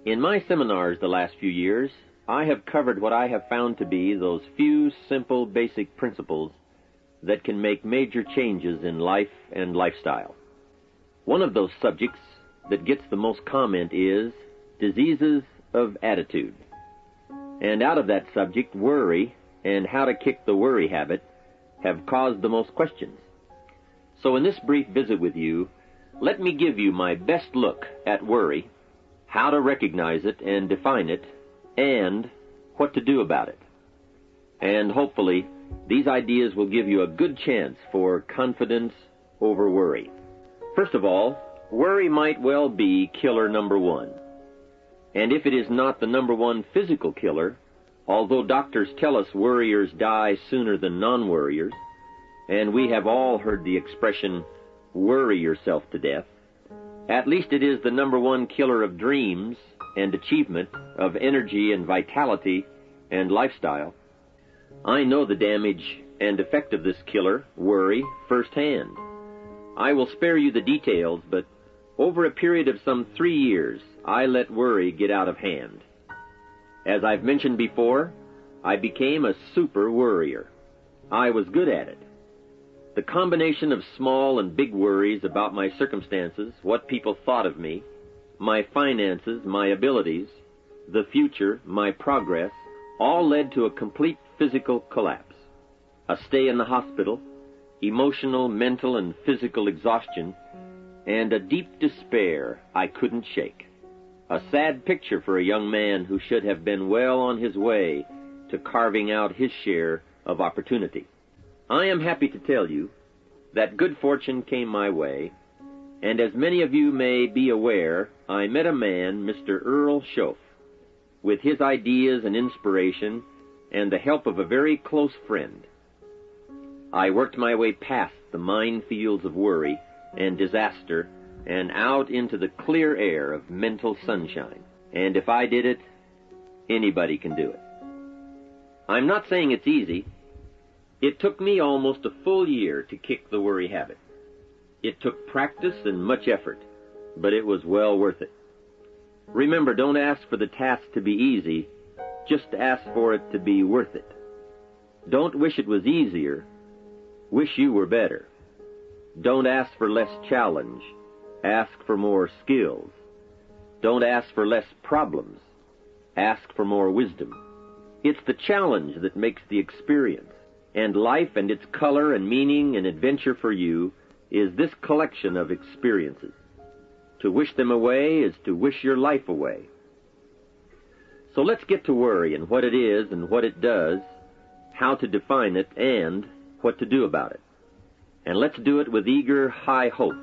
In my seminars the last few years, I have covered what I have found to be those few simple basic principles that can make major changes in life and lifestyle. One of those subjects that gets the most comment is diseases of attitude. And out of that subject, worry and how to kick the worry habit have caused the most questions. So in this brief visit with you, let me give you my best look at worry, how to recognize it and define it, and what to do about it. And hopefully, these ideas will give you a good chance for confidence over worry. First of all, worry might well be killer number one. And if it is not the number one physical killer, although doctors tell us worriers die sooner than non-worriers, and we have all heard the expression, worry yourself to death, at least it is the number one killer of dreams and achievement, of energy and vitality and lifestyle. I know the damage and effect of this killer, worry, firsthand. I will spare you the details, but over a period of some 3 years, I let worry get out of hand. As I've mentioned before, I became a super worrier. I was good at it. The combination of small and big worries about my circumstances, what people thought of me, my finances, my abilities, the future, my progress, all led to a complete physical collapse. A stay in the hospital, emotional, mental, and physical exhaustion, and a deep despair I couldn't shake. A sad picture for a young man who should have been well on his way to carving out his share of opportunity. I am happy to tell you that good fortune came my way, and as many of you may be aware, I met a man, Mr. Earl Schoaf, with his ideas and inspiration and the help of a very close friend. I worked my way past the minefields of worry and disaster and out into the clear air of mental sunshine. And if I did it, anybody can do it. I'm not saying it's easy. It took me almost a full year to kick the worry habit. It took practice and much effort, but it was well worth it. Remember, don't ask for the task to be easy, just ask for it to be worth it. Don't wish it was easier, wish you were better. Don't ask for less challenge, ask for more skills. Don't ask for less problems, ask for more wisdom. It's the challenge that makes the experience, and life and its color and meaning and adventure for you is this collection of experiences. To wish them away is to wish your life away. So let's get to worry and what it is and what it does, how to define it, and what to do about it. And let's do it with eager, high hope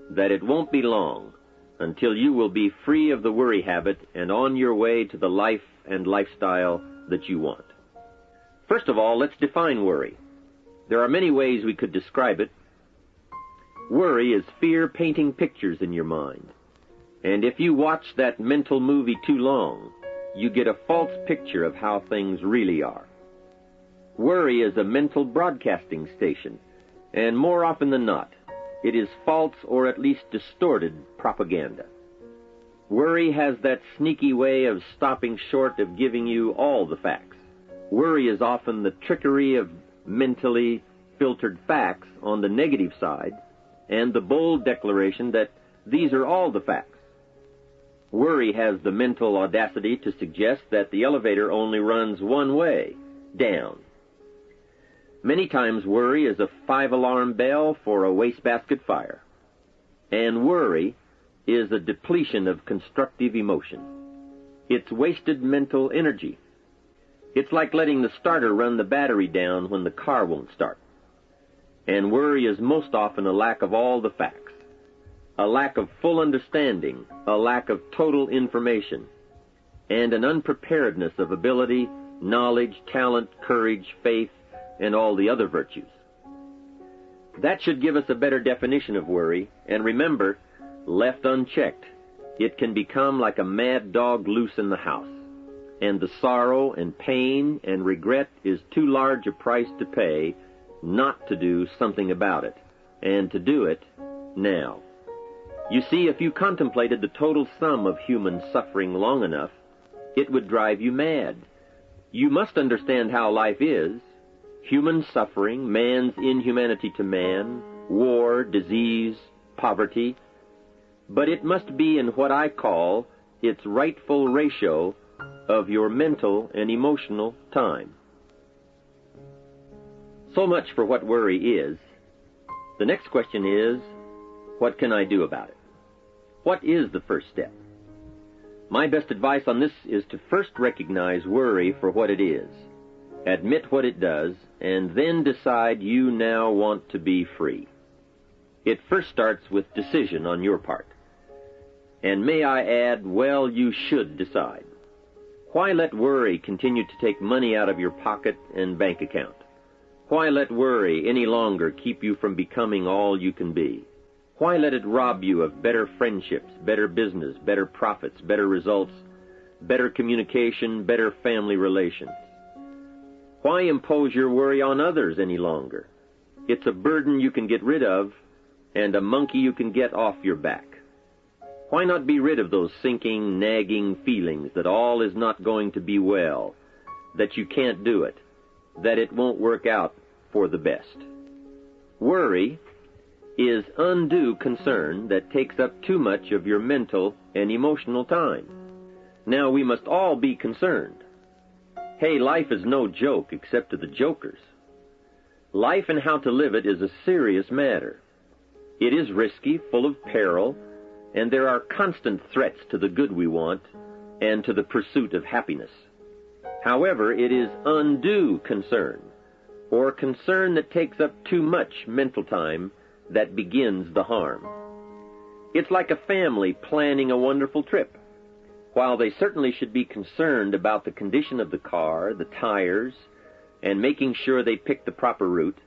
that it won't be long until you will be free of the worry habit and on your way to the life and lifestyle that you want. First of all, let's define worry. There are many ways we could describe it. Worry is fear painting pictures in your mind. And if you watch that mental movie too long, you get a false picture of how things really are. Worry is a mental broadcasting station, and more often than not, it is false or at least distorted propaganda. Worry has that sneaky way of stopping short of giving you all the facts. Worry is often the trickery of mentally filtered facts on the negative side, and the bold declaration that these are all the facts. Worry has the mental audacity to suggest that the elevator only runs one way, down. Many times worry is a 5-alarm bell for a wastebasket fire. And worry is a depletion of constructive emotion. It's wasted mental energy. It's like letting the starter run the battery down when the car won't start. And worry is most often a lack of all the facts, a lack of full understanding, a lack of total information, and an unpreparedness of ability, knowledge, talent, courage, faith, and all the other virtues. That should give us a better definition of worry, and remember, left unchecked, it can become like a mad dog loose in the house, and the sorrow and pain and regret is too large a price to pay not to do something about it, and to do it now. You see, if you contemplated the total sum of human suffering long enough, it would drive you mad. You must understand how life is. Human suffering, man's inhumanity to man, war, disease, poverty. But it must be in what I call its rightful ratio of your mental and emotional time. So much for what worry is. The next question is, what can I do about it? What is the first step? My best advice on this is to first recognize worry for what it is, admit what it does, and then decide you now want to be free. It first starts with decision on your part. And may I add, well, you should decide. Why let worry continue to take money out of your pocket and bank account? Why let worry any longer keep you from becoming all you can be? Why let it rob you of better friendships, better business, better profits, better results, better communication, better family relations? Why impose your worry on others any longer? It's a burden you can get rid of and a monkey you can get off your back. Why not be rid of those sinking, nagging feelings that all is not going to be well, that you can't do it, that it won't work out for the best? Worry is undue concern that takes up too much of your mental and emotional time. Now, we must all be concerned. Hey, life is no joke except to the jokers. Life and how to live it is a serious matter. It is risky, full of peril, and there are constant threats to the good we want and to the pursuit of happiness. However, it is undue concern, or concern that takes up too much mental time, that begins the harm. It's like a family planning a wonderful trip. While they certainly should be concerned about the condition of the car, the tires, and making sure they pick the proper route,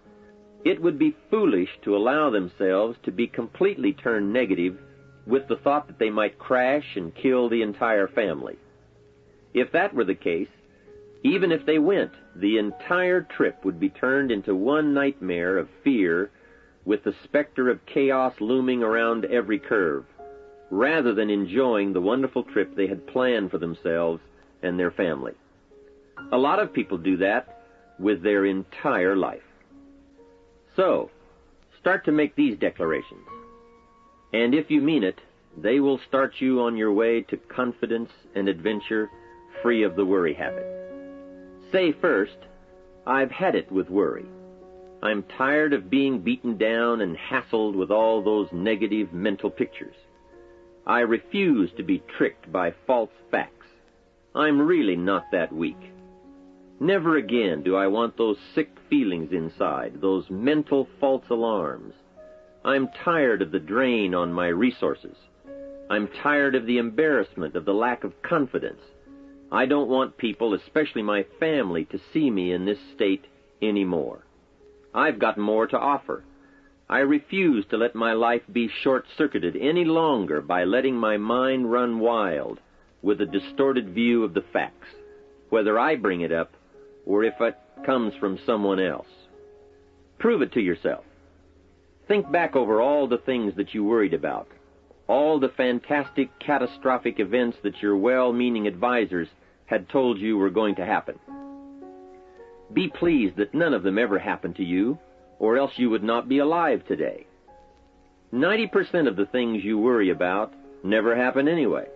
it would be foolish to allow themselves to be completely turned negative with the thought that they might crash and kill the entire family. If that were the case, even if they went, the entire trip would be turned into one nightmare of fear with the specter of chaos looming around every curve, rather than enjoying the wonderful trip they had planned for themselves and their family. A lot of people do that with their entire life. So, start to make these declarations. And if you mean it, they will start you on your way to confidence and adventure, free of the worry habit. Say first, I've had it with worry. I'm tired of being beaten down and hassled with all those negative mental pictures. I refuse to be tricked by false facts. I'm really not that weak. Never again do I want those sick feelings inside, those mental false alarms. I'm tired of the drain on my resources. I'm tired of the embarrassment of the lack of confidence. I don't want people, especially my family, to see me in this state anymore. I've got more to offer. I refuse to let my life be short-circuited any longer by letting my mind run wild with a distorted view of the facts, whether I bring it up or if it comes from someone else. Prove it to yourself. Think back over all the things that you worried about, all the fantastic, catastrophic events that your well-meaning advisors had told you were going to happen. Be pleased that none of them ever happened to you, or else you would not be alive today. 90% of the things you worry about never happen anyway.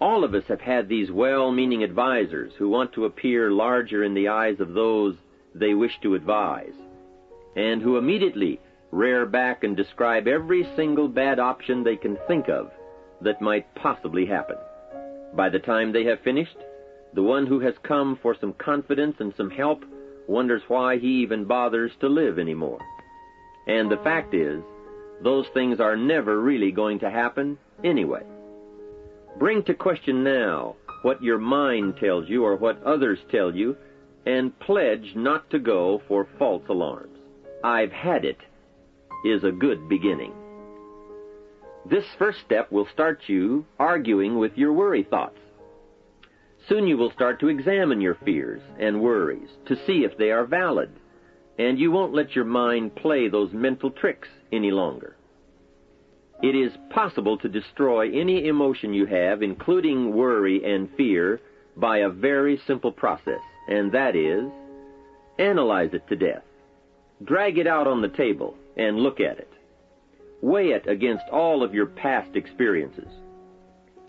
All of us have had these well-meaning advisors who want to appear larger in the eyes of those they wish to advise, and who immediately rear back and describe every single bad option they can think of that might possibly happen. By the time they have finished, the one who has come for some confidence and some help wonders why he even bothers to live anymore. And the fact is, those things are never really going to happen anyway. Bring to question now what your mind tells you or what others tell you, and pledge not to go for false alarms. I've had it is a good beginning. This first step will start you arguing with your worry thoughts. Soon you will start to examine your fears and worries to see if they are valid, and you won't let your mind play those mental tricks any longer. It is possible to destroy any emotion you have, including worry and fear, by a very simple process, and that is, analyze it to death. Drag it out on the table and look at it. Weigh it against all of your past experiences.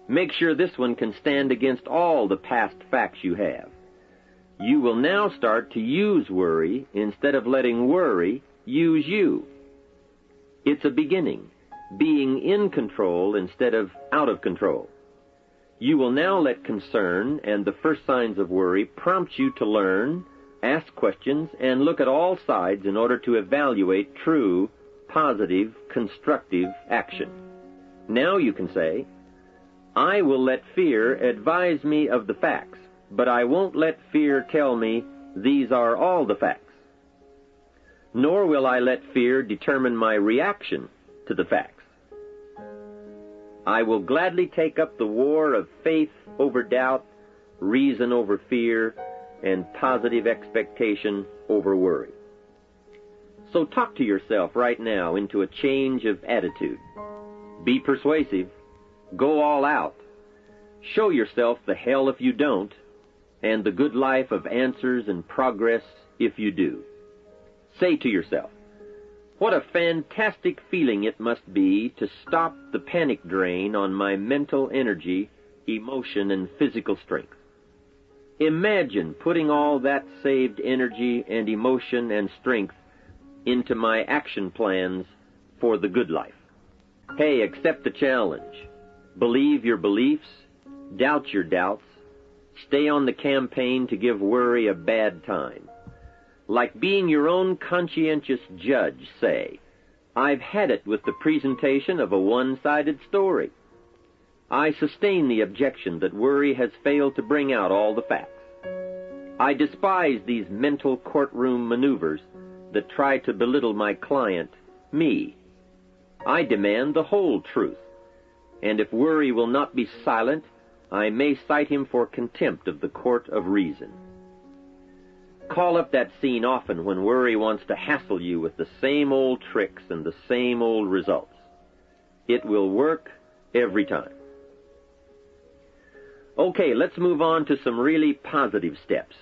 Make sure this one can stand against all the past facts you have. You will now start to use worry instead of letting worry use you. It's a beginning, being in control instead of out of control. You will now let concern and the first signs of worry prompt you to learn, ask questions, and look at all sides in order to evaluate true, positive, constructive action. Now you can say, I will let fear advise me of the facts, but I won't let fear tell me these are all the facts. Nor will I let fear determine my reaction to the facts. I will gladly take up the war of faith over doubt, reason over fear, and positive expectation over worry. So talk to yourself right now into a change of attitude. Be persuasive. Go all out. Show yourself the hell if you don't, and the good life of answers and progress if you do. Say to yourself, what a fantastic feeling it must be to stop the panic drain on my mental energy, emotion, and physical strength. Imagine putting all that saved energy and emotion and strength into my action plans for the good life. Hey, accept the challenge. Believe your beliefs, doubt your doubts, stay on the campaign to give worry a bad time. Like being your own conscientious judge, say, I've had it with the presentation of a one-sided story. I sustain the objection that worry has failed to bring out all the facts. I despise these mental courtroom maneuvers that try to belittle my client, me. I demand the whole truth, and if worry will not be silent, I may cite him for contempt of the court of reason. Call up that scene often when worry wants to hassle you with the same old tricks and the same old results. It will work every time. Okay, let's move on to some really positive steps.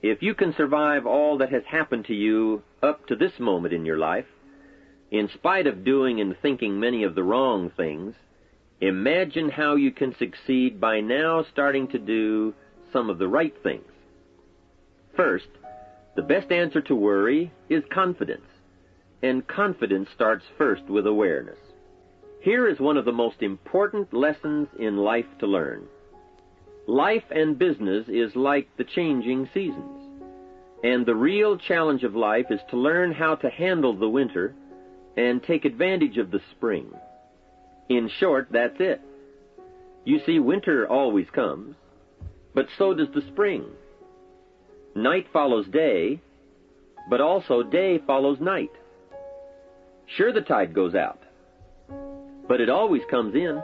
If you can survive all that has happened to you up to this moment in your life, in spite of doing and thinking many of the wrong things, imagine how you can succeed by now starting to do some of the right things. First, the best answer to worry is confidence, and confidence starts first with awareness. Here is one of the most important lessons in life to learn. Life and business is like the changing seasons, and the real challenge of life is to learn how to handle the winter and take advantage of the spring. In short, that's it. You see, winter always comes, but so does the spring. Night follows day, but also day follows night. Sure, the tide goes out, but it always comes in.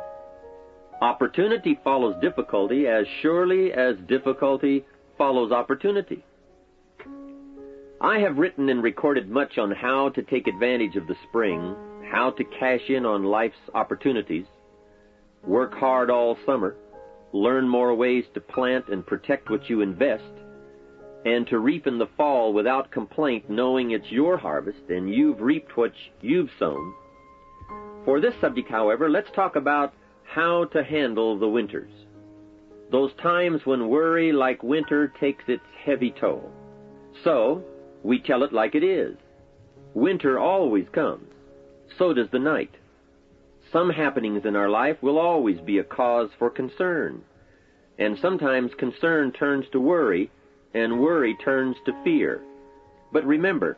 Opportunity follows difficulty as surely as difficulty follows opportunity. I have written and recorded much on how to take advantage of the spring, how to cash in on life's opportunities, work hard all summer, learn more ways to plant and protect what you invest, and to reap in the fall without complaint, knowing it's your harvest and you've reaped what you've sown. For this subject, however, let's talk about how to handle the winters, those times when worry like winter takes its heavy toll. So, we tell it like it is. Winter always comes. So does the night. Some happenings in our life will always be a cause for concern, and sometimes concern turns to worry, and worry turns to fear. But remember,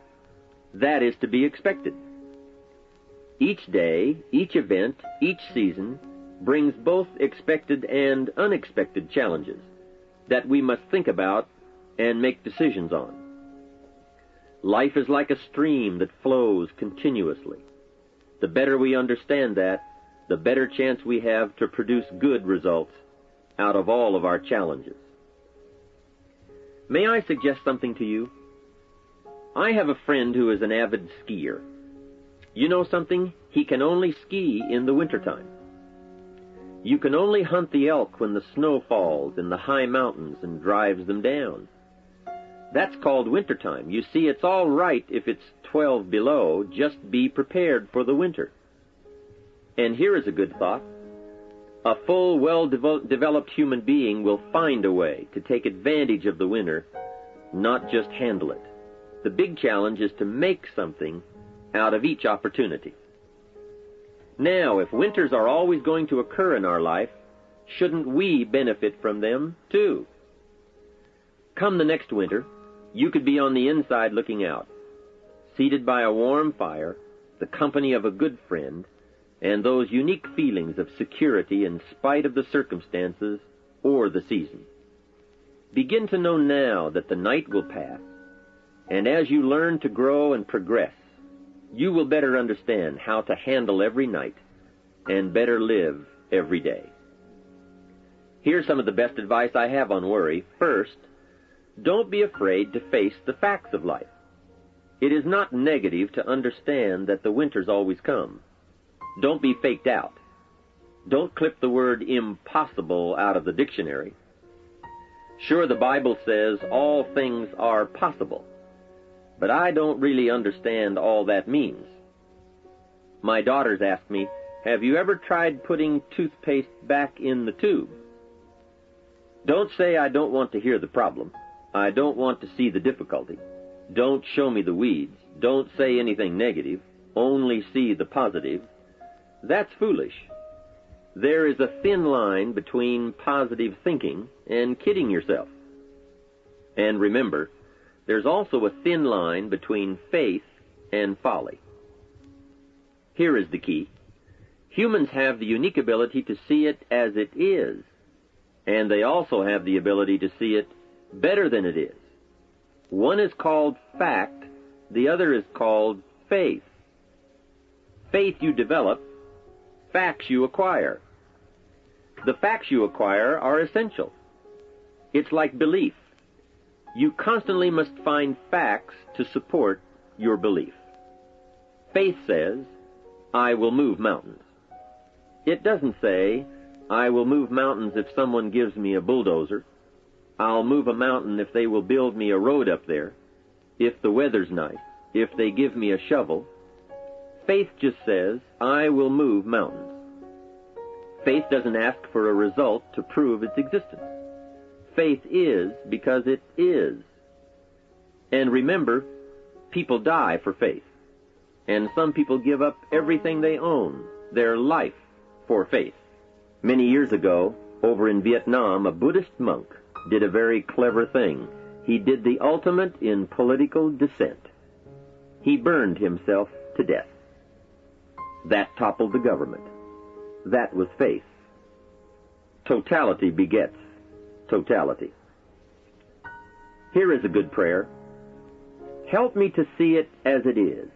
that is to be expected. Each day, each event, each season brings both expected and unexpected challenges that we must think about and make decisions on. Life is like a stream that flows continuously. The better we understand that, the better chance we have to produce good results out of all of our challenges. May I suggest something to you? I have a friend who is an avid skier. You know something? He can only ski in the wintertime. You can only hunt the elk when the snow falls in the high mountains and drives them down. That's called wintertime. You see, it's all right if it's 12 below. Just be prepared for the winter. And here is a good thought. A full, well-developed human being will find a way to take advantage of the winter, not just handle it. The big challenge is to make something out of each opportunity. Now, if winters are always going to occur in our life, shouldn't we benefit from them too? Come the next winter, you could be on the inside looking out, seated by a warm fire, the company of a good friend, and those unique feelings of security in spite of the circumstances or the season. Begin to know now that the night will pass, and as you learn to grow and progress, you will better understand how to handle every night and better live every day. Here's some of the best advice I have on worry. First, don't be afraid to face the facts of life. It is not negative to understand that the winters always come. Don't be faked out. Don't clip the word impossible out of the dictionary. Sure, the Bible says all things are possible, but I don't really understand all that means. My daughters ask me, have you ever tried putting toothpaste back in the tube? Don't say I don't want to hear the problem. I don't want to see the difficulty. Don't show me the weeds. Don't say anything negative. Only see the positive. That's foolish. There is a thin line between positive thinking and kidding yourself. And remember, there's also a thin line between faith and folly. Here is the key. Humans have the unique ability to see it as it is, and they also have the ability to see it better than it is. One is called fact, the other is called faith. Faith you develop, facts you acquire. The facts you acquire are essential. It's like belief. You constantly must find facts to support your belief. Faith says, I will move mountains. It doesn't say, I will move mountains if someone gives me a bulldozer. I'll move a mountain if they will build me a road up there, if the weather's nice, if they give me a shovel. Faith just says, I will move mountains. Faith doesn't ask for a result to prove its existence. Faith is because it is. And remember, people die for faith. And some people give up everything they own, their life, for faith. Many years ago, over in Vietnam, a Buddhist monk did a very clever thing. He did the ultimate in political dissent. He burned himself to death. That toppled the government. That was faith. Totality begets totality. Here is a good prayer. Help me to see it as it is,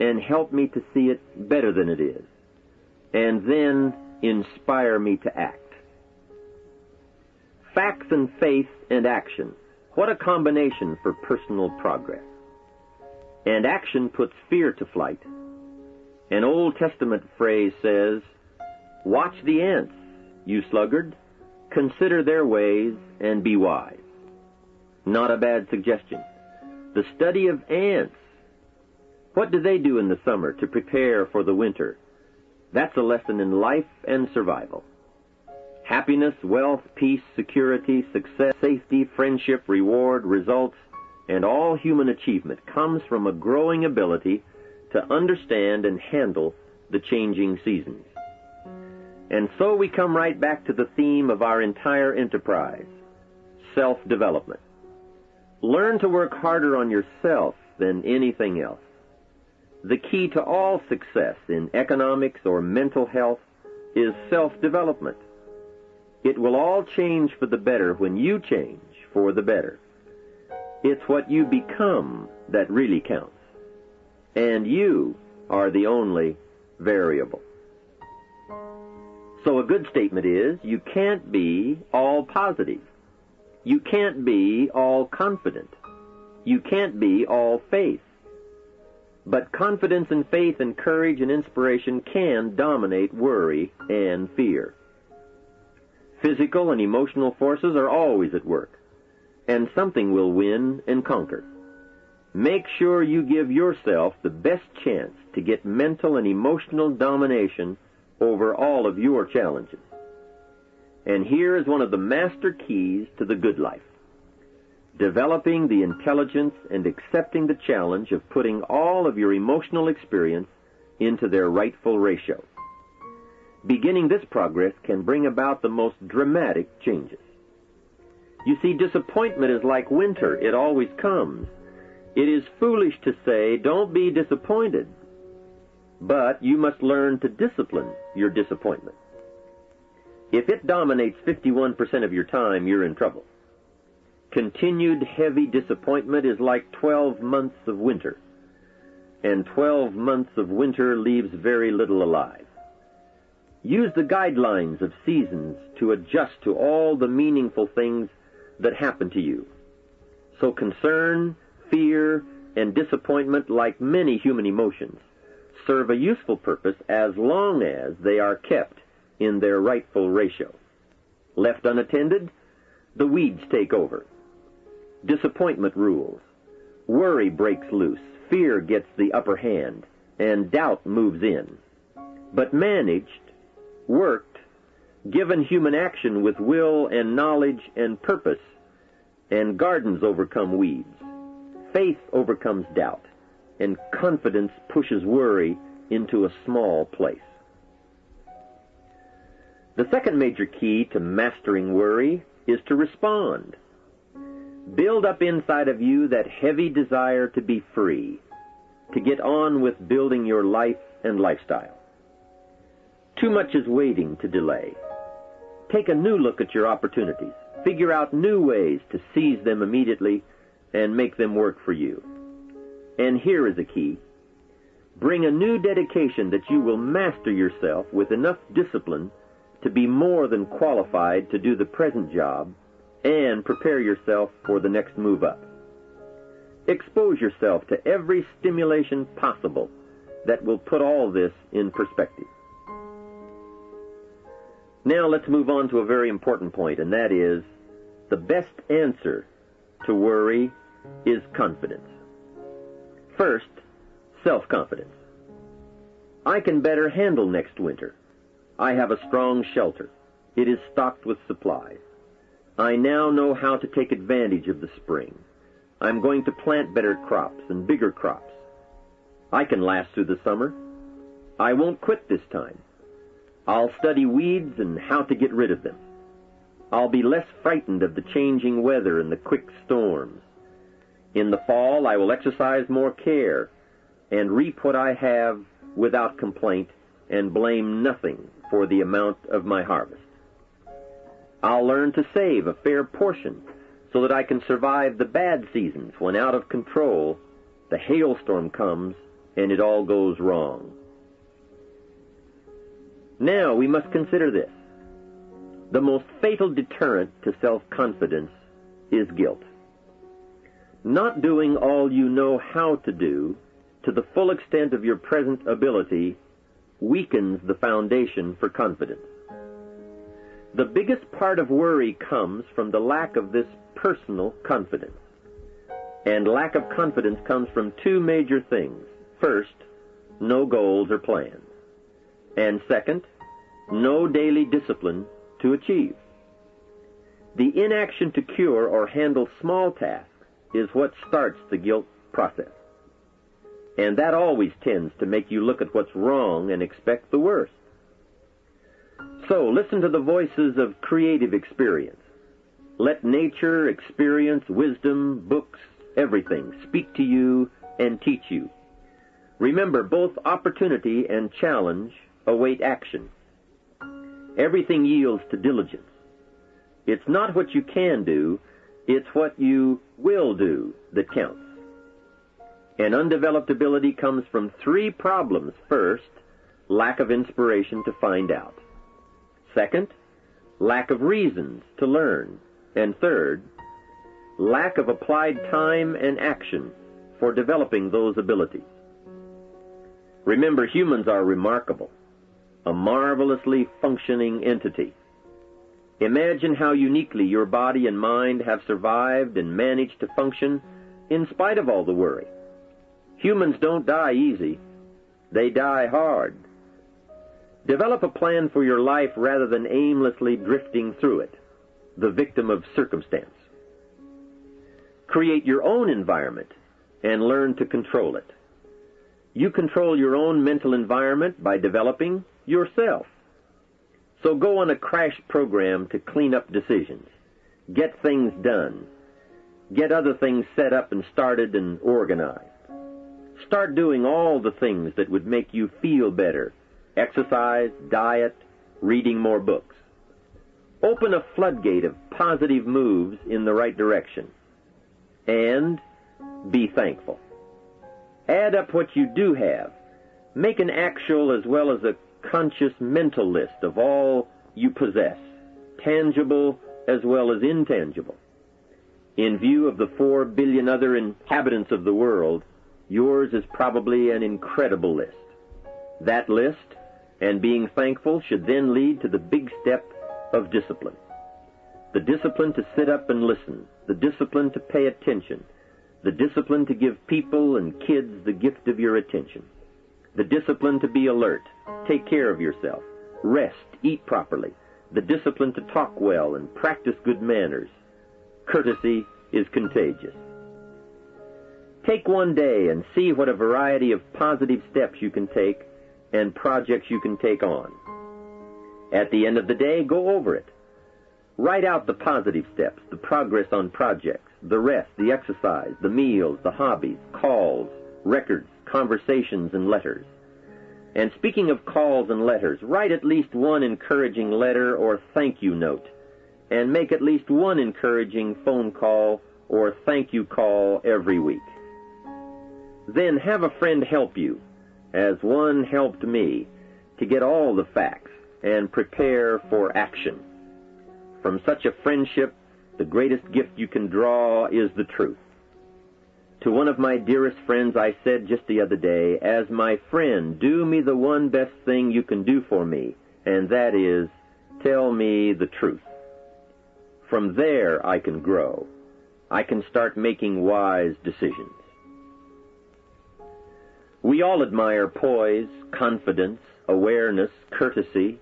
and help me to see it better than it is, and then inspire me to act. Facts and faith and action. What a combination for personal progress. And action puts fear to flight. An Old Testament phrase says, watch the ants, you sluggard. Consider their ways and be wise. Not a bad suggestion. The study of ants. What do they do in the summer to prepare for the winter? That's a lesson in life and survival. Happiness, wealth, peace, security, success, safety, friendship, reward, results, and all human achievement comes from a growing ability to understand and handle the changing seasons. And so we come right back to the theme of our entire enterprise, self-development. Learn to work harder on yourself than anything else. The key to all success in economics or mental health is self-development. It will all change for the better when you change for the better. It's what you become that really counts. And you are the only variable. So a good statement is, you can't be all positive. You can't be all confident. You can't be all faith. But confidence and faith and courage and inspiration can dominate worry and fear. Physical and emotional forces are always at work, and something will win and conquer. Make sure you give yourself the best chance to get mental and emotional domination over all of your challenges. And here is one of the master keys to the good life: developing the intelligence and accepting the challenge of putting all of your emotional experience into their rightful ratio. Beginning this progress can bring about the most dramatic changes. You see, disappointment is like winter. It always comes. It is foolish to say, "Don't be disappointed." But you must learn to discipline your disappointment. If it dominates 51% of your time, you're in trouble. Continued heavy disappointment is like 12 months of winter, and 12 months of winter leaves very little alive. Use the guidelines of seasons to adjust to all the meaningful things that happen to you. So concern, fear, and disappointment, like many human emotions, serve a useful purpose as long as they are kept in their rightful ratio. Left unattended, the weeds take over. Disappointment rules. Worry breaks loose. Fear gets the upper hand, and doubt moves in. But managed, worked, given human action with will and knowledge and purpose, and gardens overcome weeds. Faith overcomes doubt, and confidence pushes worry into a small place. The second major key to mastering worry is to respond. Build up inside of you that heavy desire to be free, to get on with building your life and lifestyle. Too much is waiting to delay. Take a new look at your opportunities. Figure out new ways to seize them immediately and make them work for you. And here is a key. Bring a new dedication that you will master yourself with enough discipline to be more than qualified to do the present job and prepare yourself for the next move up. Expose yourself to every stimulation possible that will put all this in perspective. Now let's move on to a very important point, and that is the best answer to worry is confidence. First, self-confidence. I can better handle next winter. I have a strong shelter. It is stocked with supplies. I now know how to take advantage of the spring. I'm going to plant better crops and bigger crops. I can last through the summer. I won't quit this time. I'll study weeds and how to get rid of them. I'll be less frightened of the changing weather and the quick storms. In the fall, I will exercise more care and reap what I have without complaint and blame nothing for the amount of my harvest. I'll learn to save a fair portion so that I can survive the bad seasons when out of control the hailstorm comes and it all goes wrong. Now we must consider this. The most fatal deterrent to self-confidence is guilt. Not doing all you know how to do to the full extent of your present ability weakens the foundation for confidence. The biggest part of worry comes from the lack of this personal confidence. And lack of confidence comes from two major things. First, no goals or plans. And second, no daily discipline to achieve. The inaction to cure or handle small tasks is what starts the guilt process. And that always tends to make you look at what's wrong and expect the worst. So listen to the voices of creative experience. Let nature, experience, wisdom, books, everything speak to you and teach you. Remember, both opportunity and challenge await action. Everything yields to diligence. It's not what you can do, it's what you will do that counts. And undeveloped ability comes from three problems. First, lack of inspiration to find out. Second, lack of reasons to learn. And third, lack of applied time and action for developing those abilities. Remember, humans are remarkable, a marvelously functioning entity. Imagine how uniquely your body and mind have survived and managed to function in spite of all the worry. Humans don't die easy. They die hard. Develop a plan for your life rather than aimlessly drifting through it, the victim of circumstance. Create your own environment and learn to control it. You control your own mental environment by developing yourself. So go on a crash program to clean up decisions, get things done, get other things set up and started and organized. Start doing all the things that would make you feel better: exercise, diet, reading more books. Open a floodgate of positive moves in the right direction. And be thankful. Add up what you do have. Make an actual as well as a conscious mental list of all you possess, tangible as well as intangible. In view of the 4 billion other inhabitants of the world, yours is probably an incredible list. That list and being thankful should then lead to the big step of discipline. The discipline to sit up and listen, the discipline to pay attention, the discipline to give people and kids the gift of your attention, the discipline to be alert, take care of yourself, rest, eat properly, the discipline to talk well and practice good manners. Courtesy is contagious. Take one day and see what a variety of positive steps you can take and projects you can take on. At the end of the day, go over it. Write out the positive steps, the progress on projects, the rest, the exercise, the meals, the hobbies, calls, records, conversations, and letters. And speaking of calls and letters, write at least one encouraging letter or thank you note, and make at least one encouraging phone call or thank you call every week. Then have a friend help you, as one helped me, to get all the facts and prepare for action. From such a friendship, the greatest gift you can draw is the truth. To one of my dearest friends I said just the other day, as my friend, do me the one best thing you can do for me, and that is, tell me the truth. From there I can grow. I can start making wise decisions. We all admire poise, confidence, awareness, courtesy,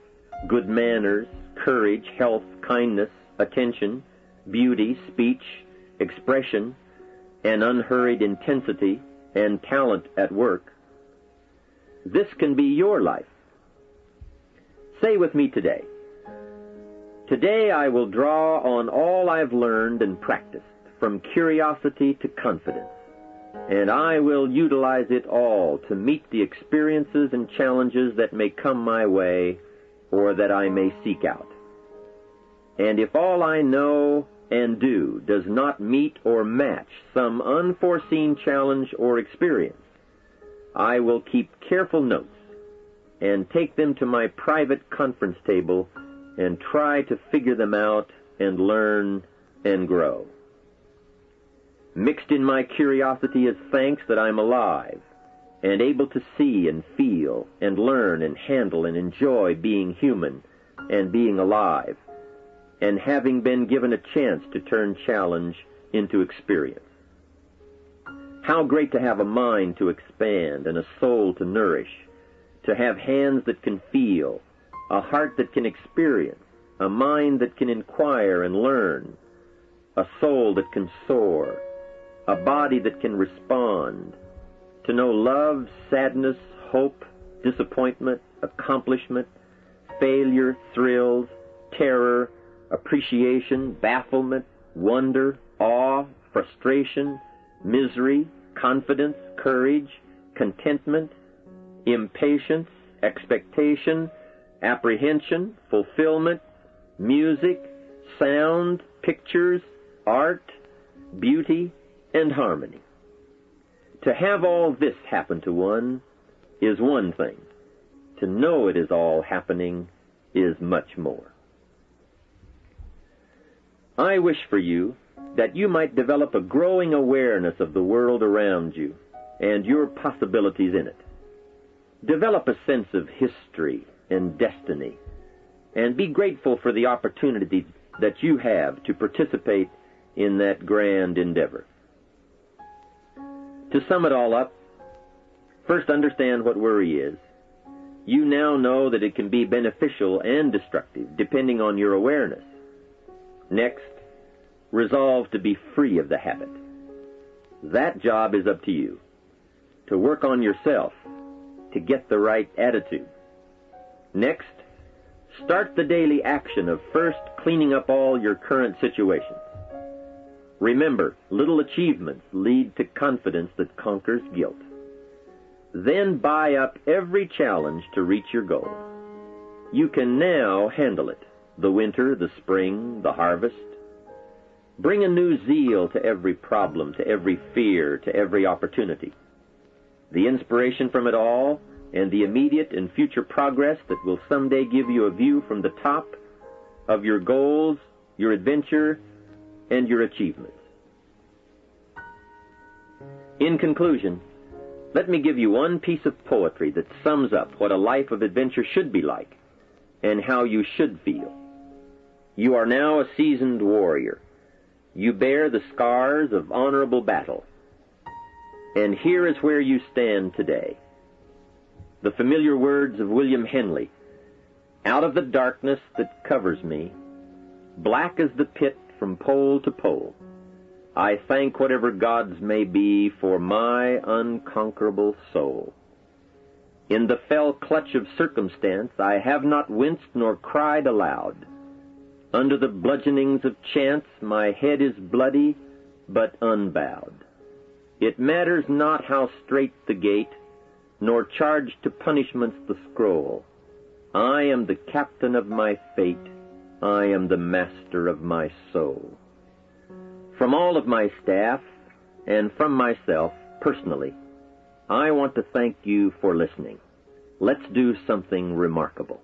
good manners, courage, health, kindness, attention, beauty, speech, expression, and unhurried intensity, and talent at work. This can be your life. Say with me today, today I will draw on all I've learned and practiced, from curiosity to confidence, and I will utilize it all to meet the experiences and challenges that may come my way or that I may seek out. And if all I know and do does not meet or match some unforeseen challenge or experience, I will keep careful notes and take them to my private conference table and try to figure them out and learn and grow. Mixed in my curiosity is thanks that I'm alive and able to see and feel and learn and handle and enjoy being human and being alive, and having been given a chance to turn challenge into experience. How great to have a mind to expand and a soul to nourish, to have hands that can feel, a heart that can experience, a mind that can inquire and learn, a soul that can soar, a body that can respond, to know love, sadness, hope, disappointment, accomplishment, failure, thrills, terror, appreciation, bafflement, wonder, awe, frustration, misery, confidence, courage, contentment, impatience, expectation, apprehension, fulfillment, music, sound, pictures, art, beauty, and harmony. To have all this happen to one is one thing. To know it is all happening is much more. I wish for you that you might develop a growing awareness of the world around you and your possibilities in it. Develop a sense of history and destiny, and be grateful for the opportunity that you have to participate in that grand endeavor. To sum it all up, first understand what worry is. You now know that it can be beneficial and destructive depending on your awareness. Next, resolve to be free of the habit. That job is up to you, to work on yourself, to get the right attitude. Next, start the daily action of first cleaning up all your current situations. Remember, little achievements lead to confidence that conquers guilt. Then buy up every challenge to reach your goal. You can now handle it, the winter, the spring, the harvest. Bring a new zeal to every problem, to every fear, to every opportunity. The inspiration from it all and the immediate and future progress that will someday give you a view from the top of your goals, your adventure, and your achievements. In conclusion, let me give you one piece of poetry that sums up what a life of adventure should be like and how you should feel. You are now a seasoned warrior. You bear the scars of honorable battle. And here is where you stand today. The familiar words of William Henley, "Out of the darkness that covers me, black as the pit from pole to pole, I thank whatever gods may be for my unconquerable soul. In the fell clutch of circumstance I have not winced nor cried aloud. Under the bludgeonings of chance my head is bloody but unbowed. It matters not how strait the gate, nor charged to punishments the scroll. I am the captain of my fate, I am the master of my soul." From all of my staff, and from myself, personally, I want to thank you for listening. Let's do something remarkable.